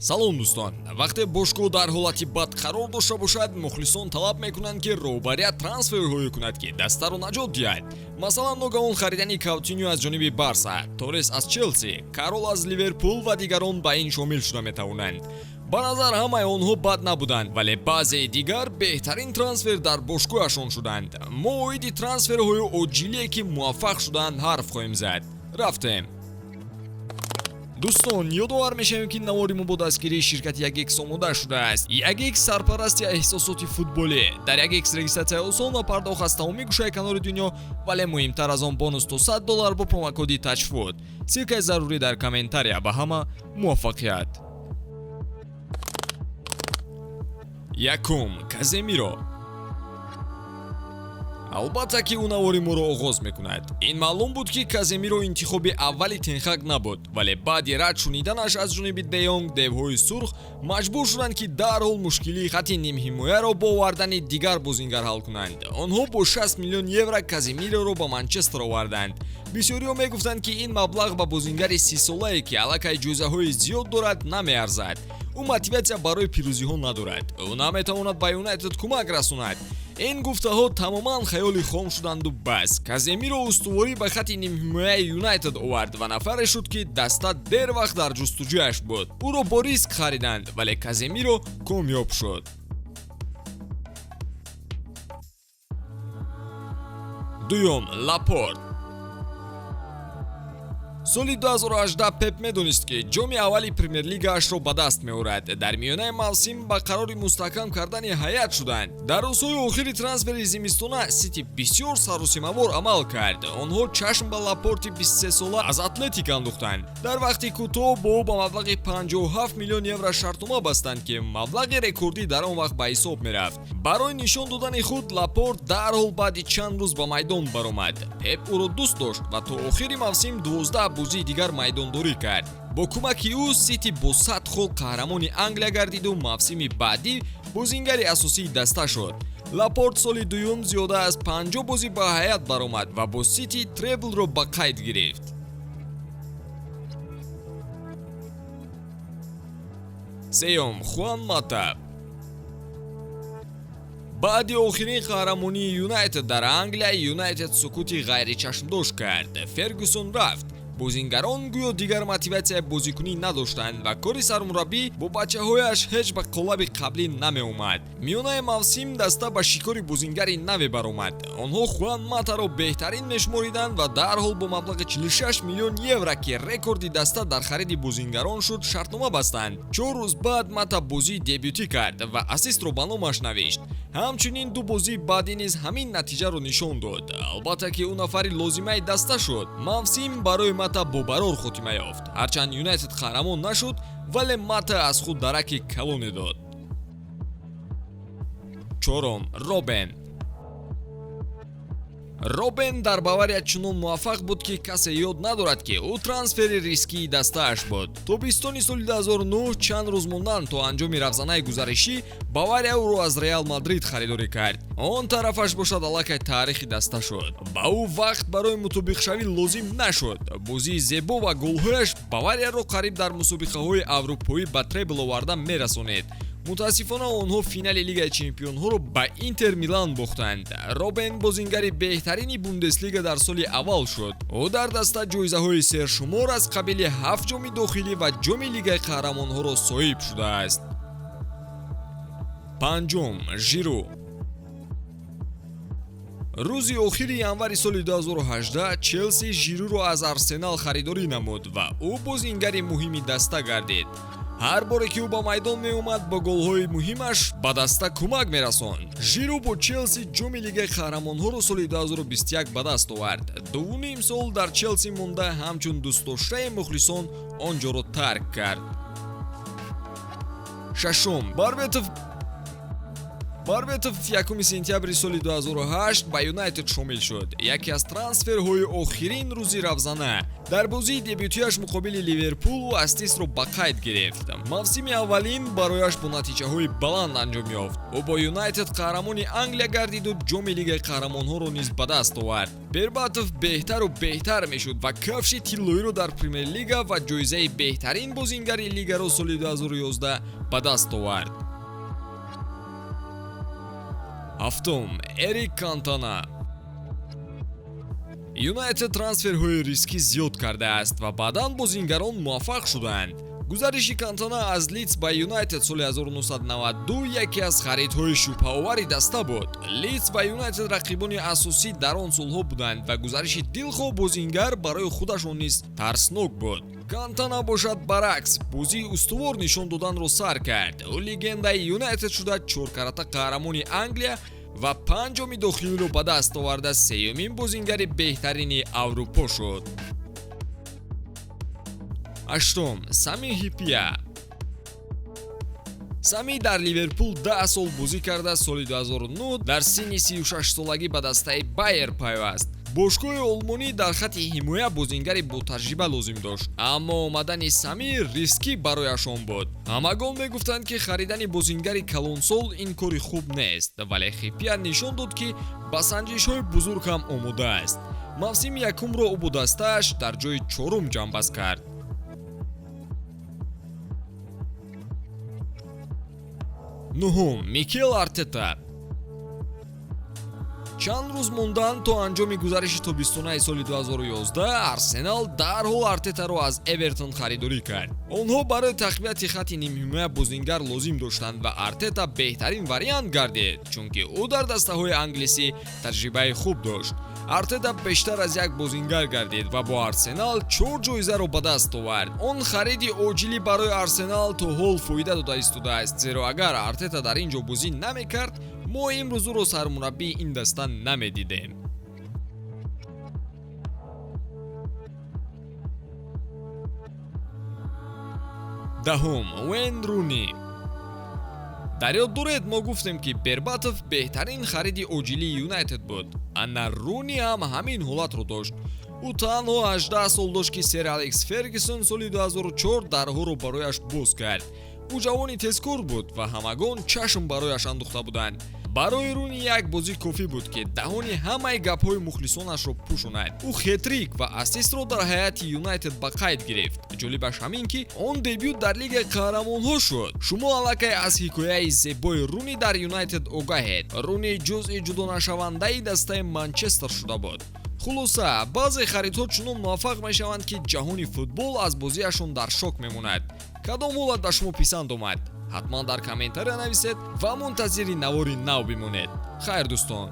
салом дӯстон, вақте бошгоҳ дар ҳолати бад қарор дошта бошад, мухлисон талаб мекунанд ки роҳбария трансферҳое кунад ки дастаро наҷот диҳад. Масалан, ногаҳон харидани Каутиньо аз ҷониби Барса, Торрес аз Челси, Карол аз Ливерпул ва дигарон ба ин шомил шуда метавонанд. ба назар ҳамаи онҳо бад набуданд, вале баъзеи дигар беҳтарин трансфер дар бошгоҳашон шуданд. мо оиди трансферҳои оҷилие ки муваффақ шуданд ҳарф хоҳем зад. рафтем. дӯстон, ёдовар мешавем ки навори мо бо дастгирии ширкати Ягекс омода шудааст. Ягекс сарпарасти эҳсосоти футболӣ. Дар Ягекс регистратсия осон ва пардохт аз тамоми гӯшаи канори дунё, вале муҳимтар аз он бонус то $100 бо промокоди Touchfood. Силкаи зарурӣ дар комментария. Ба ҳама муваффақият. Якум, Каземиро. албатта ки ӯ навори моро оғоз мекунад. Ин маълум буд ки Каземиро интихоби аввали Тенхаг набуд, вале баъди рад шуниданаш аз ҷониби Де Йонг, девҳои сурх маҷбур шуданд ки дарҳол мушкилии хатти нимҳимояро бо овардани дигар бозингар ҳал кунанд. Онҳо бо 60 миллион евро Каземироро ба Манчестер оварданд. бисёриҳо мегуфтанд ки ин маблағ ба бозингари 30 солае ки аллакай ҷоизаҳои зиёд дорад намеарзад. ӯ мотиватсия барои пирӯзиҳо надорад. ӯ наметавонад ба Юнайтед кӯмак расонад. ин гуфтаҳо тамоман хаёли хом шуданду бас. Каземиро устуворӣ ба хатти нимҳимояи Юнайтед овард ва нафаре шуд ки даста дер вақт дар ҷустуҷӯяш буд. ӯро бо риск хариданд, вале Каземиро комёб шуд. дуюм, Лапорт. соли 2018 Пеп медонист ки ҷоми аввали премер-лигаашро ба даст меорад. дар миёнаи мавсим ба қарори мустаҳкам кардани ҳайат шуданд. дар рӯзҳои охири трансфери зимистона Сити бисёр саросимавор амал кард. онҳо чашм ба Лапорти 23 сола аз Атлетик андохтанд. дар вақти кӯтоҳ бо ӯ ба маблағи 57 миллион евро шартнома бастанд ки маблағи рекордӣ дар он вақт ба ҳисоб мерафт. барои нишон додани худ Лапорт дарҳол баъди чанд рӯз ба майдон баромад. Пеп ӯро дӯст дошт ва то охири мавсим 12 бозии дигар майдондорӣ кард. бо кӯмаки ӯ Сити бо 100 хол қаҳрамони Англия гардиду мавсими баъдӣ бозингари асосии даста шуд. Лапорт соли дуюм зиёда аз 50 бозӣ ба ҳайат баромад ва бо Сити треблро ба қайд гирифт. сеюм, Хуан Мата. баъди охирин қаҳрамонии Юнайтед дар Англия, Юнайтед сукути ғайричашмдош кард. Фергюсон рафт. бозингарон гӯё дигар мотиватсияи бозикунӣ надоштанд ва кори сармураббӣ бо бачаҳояш ҳеҷ ба қолаби қаблӣ намеомад. миёнаи мавсим даста ба шикори бозингари наве баромад. онҳо Хуан Матаро беҳтарин мешумориданд ва дарҳол бо маблағи 46 миллион евро ки рекорди даста дар хариди бозингарон шуд, шартнома бастанд. 4 рӯз баъд Мата бозии дебютӣ кард ва ассистро ба номаш навишт. ҳамчунин ду бозии баъдӣ низ ҳамин натиҷаро нишон дод. албатта ки ӯ нафари лозимаи даста шуд. мавсим барои Мата бобарор хотима ёфт. ҳарчанд Юнайтед қаҳрамон нашуд, вале Мата аз худ дараки калоне дод. чорум, Робен дар Бавария чунон муваффақ буд ки касе ёд надорад ки ӯ трансфери рискии дастааш буд. тобистони соли 2009 чанд рӯз мондан то анҷоми равзанаи гузаришӣ Бавария ӯро аз Реал Мадрид харидорӣ кард. он тарафаш бошад аллакай таърихи даста шуд. ба ӯ вақт барои мутобиқшавӣ лозим нашуд. бозии зебо ва голҳояш Баварияро қариб дар мусобиқаҳои аврупоӣ ба требл оварда мерасонид. мутаассифона онҳо финали Лигаи Чемпионҳоро ба Интер Милан бохтанд. Робен бозингари беҳтарини Бундеслига дар соли аввал шуд. ӯ дар даста ҷоизаҳои сершумор аз қабили 7 ҷоми дохилӣ ва ҷоми Лигаи Қаҳрамонҳоро соҳиб шудааст. панҷум, Жиру. рӯзи охири январи соли 2018 Челси Жируро аз Арсенал харидорӣ намуд ва ӯ бозингари муҳими даста гардид. ҳар боре ки ӯ ба майдон меомад бо голҳои муҳимаш ба даста кӯмак мерасонд. Жиру бо Челси ҷоми Лигаи Қаҳрамонҳоро соли 2021 ба даст овард. 2.5 сол дар Челси монда ҳамчун дӯстдоштаи мухлисон онҷоро тарк кард. шашум, Барбетов 1 сентябри соли 2008 ба Юнайтед шомил шуд. Яке аз трансферҳои охирин рӯзи равзана. Дар бозии дебютияш муқобили Ливерпул Астисро ба қайд гирифт. Мавсими аввалин барояш бо натиҷаҳои баланд анҷом ёфт. Ӯ бо Юнайтед қаҳрамони Англия гардиду ҷоми Лигаи қаҳрамонҳоро низ ба даст овард. Бербатов беҳтару беҳтар мешуд ва кафши тиллоиро дар Премер-лига ва ҷоизаи беҳтарин бозингари лигаро соли 2011 ба даст овард. ҳафтум, Эрик Кантона. Юнайтед трансферҳои рискӣ зиёд кардааст ва баъдан бозингарон муваффақ шуданд. гузариши Кантона аз Лидс ба Юнайтед соли 1992 яке аз харидҳои шубҳаовари даста буд. Лидс ва Юнайтед рақибони асосӣ дар он солҳо буданд ва гузариши дилхоҳ бозингар барои худашон низ тарснок буд. Кантона бошад баръакс, бозии устувор нишон доданро сар кард. Ӯ легендаи Юнайтед шуда 4 карата қаҳрамони Англия ва 5-уми дохилиро ба даст оварда 3-юмин бозингари беҳтарини Аврупо шуд. 8. Сами Хиппия. Сами дар Ливерпул 10 сол бозӣ карда соли 2009 дар синни 36 солагӣ ба дастаи Байер пайваст. бошгоҳи олмонӣ дар хатти ҳимоя бозингари ботаҷриба лозим дошт, аммо омадани Сами рискӣ барояшон буд. Ҳамагон мегуфтанд ки харидани бозингари калонсол ин кори хуб нест, вале Хиппия нишон дод ки ба санҷишҳои бузург ҳам омода аст. мавсими якумро ӯ бо дастааш дар ҷои 4 ҷамъбаст кард. 9. Микел Артета. чанд рӯз мондан то анҷоми гузариши тобистонаи соли 2011 Арсенал дарҳол Артетаро аз Эвертон харидорӣ кард. онҳо барои тақвияти хатти нимҳимоя бозингар лозим доштанд ва Артета беҳтарин вариант гардид, чунки ӯ дар дастаҳои англисӣ таҷрибаи хуб дошт. Артета бештар аз як бозингар гардид ва бо Арсенал 4 ҷоизаро ба даст овард. он хариди оҷилӣ барои Арсенал то ҳол фоида дода истодааст, зеро агар Артета дар ин ҷо бозӣ намекард, мо имрӯз ӯро сармураббии ин даста намедидем. Даҳум, Уэйн Руни. дар ёд доред мо гуфтем ки Бербатов беҳтарин хариди оҷилии Юнайтед буд. ана Руни ҳам ҳамин ҳолатро дошт. ӯ танҳо 18 сол дошт ки сер Алекс Фергюсон соли 2004 дарҳоро барояш боз кард. ӯ ҷавони тезкор буд ва ҳамагон чашм барояш андохта буданд. барои Руни як бозӣ кофӣ буд ки даҳони ҳамаи гапҳои мухлисонашро пӯшонад. ӯ хетрик ва асистро дар ҳайати Юнайтед ба қайд гирифт. ҷолибаш ҳамин ки он дебют дар Лигаи Қаҳрамонҳо шуд. шумо аллакай аз ҳикояи зебои Руни дар Юнайтед огаҳед. Руни ҷузъи ҷудонашавандаи дастаи Манчестер шуда буд. хулоса, баъзе харидҳо чунон муваффақ мешаванд ки ҷаҳони футбол аз бозиашон дар шок мемонад. кадом ҳолат ба шумо писанд омад? ҳатман дар комментария нависед ва мунтазири навори нав бимонед. хайр дӯстон.